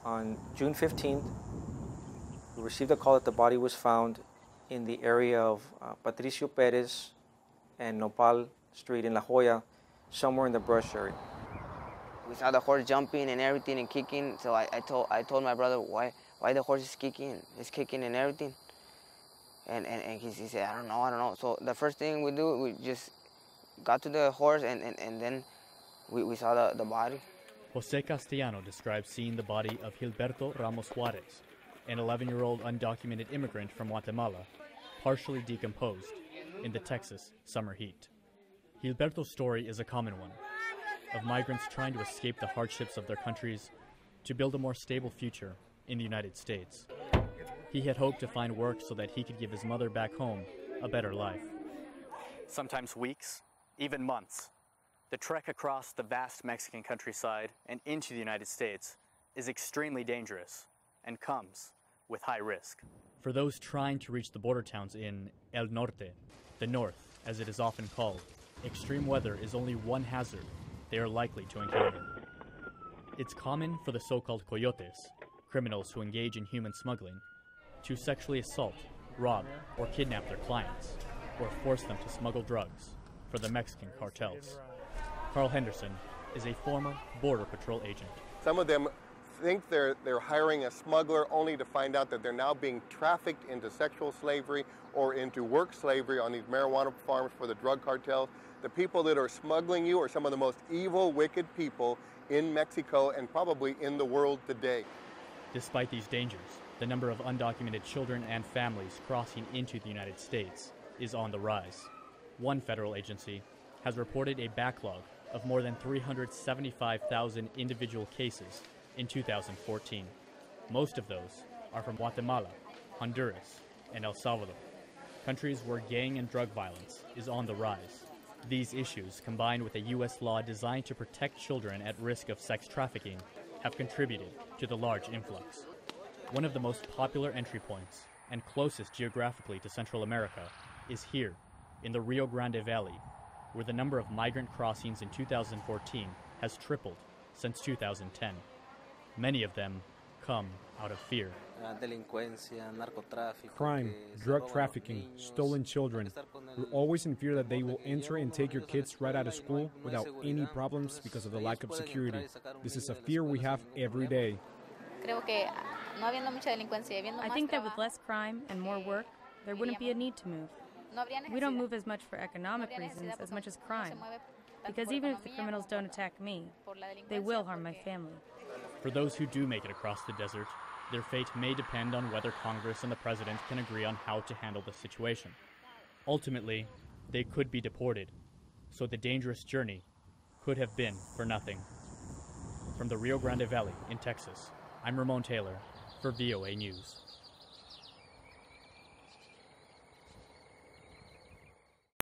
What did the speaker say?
On June 15th, we received a call that the body was found in the area of Patricio Perez and Nopal Street in La Jolla, somewhere in the brush area. We saw the horse jumping and everything and kicking, so I told my brother why the horse is kicking and everything. And he said, I don't know. So the first thing we do, we just got to the horse and then we saw the body. Jose Castellano describes seeing the body of Gilberto Ramos Juarez, an 11-year-old undocumented immigrant from Guatemala, partially decomposed in the Texas summer heat. Gilberto's story is a common one, of migrants trying to escape the hardships of their countries to build a more stable future in the United States. He had hoped to find work so that he could give his mother back home a better life. Sometimes weeks, even months. The trek across the vast Mexican countryside and into the United States is extremely dangerous and comes with high risk. For those trying to reach the border towns in El Norte, the North, as it is often called, extreme weather is only one hazard they are likely to encounter. It's common for the so-called coyotes, criminals who engage in human smuggling, to sexually assault, rob, or kidnap their clients, or force them to smuggle drugs for the Mexican cartels. Carl Henderson is a former Border Patrol agent. Some of them think they're hiring a smuggler only to find out that they're now being trafficked into sexual slavery or into work slavery on these marijuana farms for the drug cartels. The people that are smuggling you are some of the most evil, wicked people in Mexico and probably in the world today. Despite these dangers, the number of undocumented children and families crossing into the United States is on the rise. One federal agency has reported a backlog of more than 375,000 individual cases in 2014. Most of those are from Guatemala, Honduras, and El Salvador, countries where gang and drug violence is on the rise. These issues, combined with a U.S. law designed to protect children at risk of sex trafficking, have contributed to the large influx. One of the most popular entry points, and closest geographically to Central America, is here, in the Rio Grande Valley, where the number of migrant crossings in 2014 has tripled since 2010. Many of them come out of fear. Crime, drug trafficking, stolen children. You're always in fear that they will enter and take your kids right out of school without any problems because of the lack of security. This is a fear we have every day. I think that with less crime and more work, there wouldn't be a need to move. We don't move as much for economic reasons as much as crime, because even if the criminals don't attack me, they will harm my family. For those who do make it across the desert, their fate may depend on whether Congress and the President can agree on how to handle the situation. Ultimately, they could be deported, so the dangerous journey could have been for nothing. From the Rio Grande Valley in Texas, I'm Ramon Taylor for VOA News.